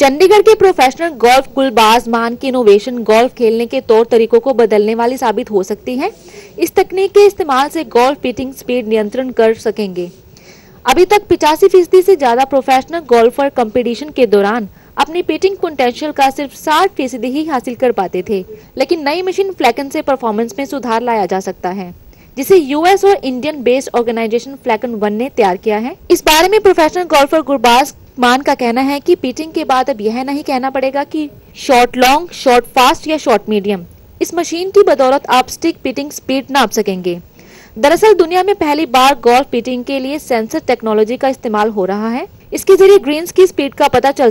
चंडीगढ़ के professional golf Gulbaz मान की इनोवेशन गोल्फ खेलने के तौर तरीकों को बदलने वाली साबित हो सकती है। इस तकनीक के इस्तेमाल से गोल्फ पिचिंग स्पीड नियंत्रण कर सकेंगे। अभी तक 85% से ज्यादा प्रोफेशनल गोल्फर कंपटीशन के दौरान अपनी पिचिंग पोटेंशियल का सिर्फ 60% ही हासिल कर पाते थे, लेकिन नई मशीन फ्लैकन से परफॉर्मेंस में सुधार लाया जा सकता है, जिसे यूएस और इंडियन बेस्ड ऑर्गेनाइजेशन फ्लैकन 1 ने तैयार किया है। इस बारे में प्रोफेशनल गोल्फर गुरबाज मान का कहना है कि पिचिंग के बाद अब यह नहीं कहना पड़ेगा कि शॉट लॉन्ग, शॉट फास्ट या शॉट मीडियम। इस मशीन की बदौलत आप स्टिक पिचिंग स्पीड नाप सकेंगे। दरअसल दुनिया में पहली बार गोल्फ पिचिंग के लिए सेंसर टेक्नोलॉजी का इस्तेमाल हो रहा है। इसके जरिए ग्रीन्स की स्पीड का पता चल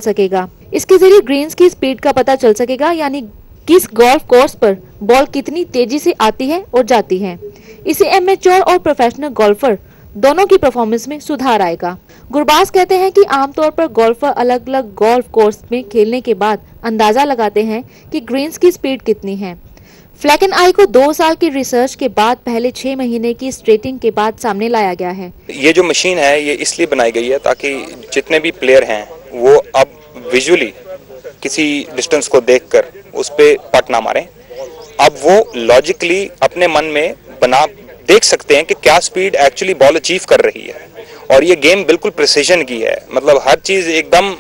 सकेगा, यानी किस गोल्फ कोर्स पर बॉल कितनी तेजी से आती है और जाती है। इससे एमेच्योर और प्रोफेशनल गोल्फर दोनों की परफॉर्मेंस में सुधार आएगा। गुरबाज कहते हैं कि आमतौर पर गोल्फर अलग अलग गोल्फ कोर्स में खेलने के बाद अंदाजा लगाते हैं कि ग्रीन्स की स्पीड कितनी है। फ्लैकन आई को 2 साल की रिसर्च के बाद पहले 6 महीने की स्ट्रेटिंग के बाद सामने लाया गया है। ये जो मशीन है ये इसलिए बनाई गई है ताकि जितने भी प्लेयर हैं वो अब विजुअली किसी डिस्टेंस को देखकर उस पे पट ना मारें। अब वो लॉजिकली अपने मन में देख सकते हैं कि क्या स्पीड एक्चुअली बॉल अचीव कर रही है। और ये गेम बिल्कुल प्रिसीजन की है, मतलब हर चीज एकदम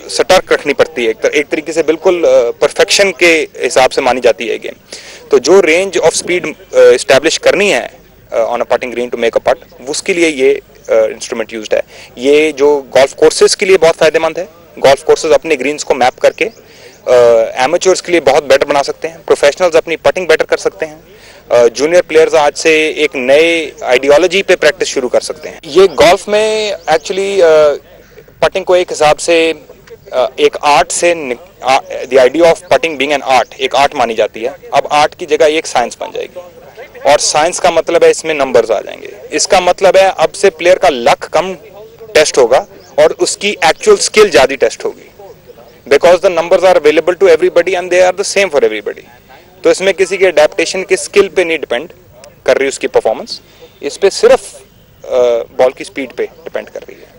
सतर्क रखनी पड़ती है, एक तरीके से बिल्कुल परफेक्शन के हिसाब से मानी जाती है गेम। तो जो रेंज ऑफ स्पीड एस्टैब्लिश करनी है on a putting green to make a putt, उसके लिए ये इंस्ट्रूमेंट यूज्ड है। ये जो गोल्फ कोर्सेज के लिए बहुत फायदेमंद है। गोल्फ कोर्सेज अपने ग्रीन्स को मैप करके एमेच्योर्स के लिए बहुत बेटर बना सकते हैं। प्रोफेशनल्स अपनी पटिंग बेटर कर सकते हैं। जूनियर प्लेयर्स आज से एक नए आइडियोलॉजी पे प्रैक्टिस शुरू कर सकते हैं। ये गोल्फ में एक्चुअली पटिंग को एक हिसाब से एक आर्ट से the idea of putting being an art, एक आर्ट मानी जाती है। अब आर्ट की जगह एक साइंस बन जाएगी और साइंस का मतलब है इसमें नंबर्स आ जाएंगे। इसका मतलब है अब से प्लेयर का लक कम टेस्ट होगा और उसकी एक्चुअल स्किल ज्यादा टेस्ट होगी, because the numbers are available to everybody and they are the same for everybody. तो इसमें किसी के अडेप्टेशन की स्किल पे नहीं डिपेंड कर रही उसकी परफॉर्मेंस, इस पे सिर्फ बॉल की स्पीड पे डिपेंड कर रही है।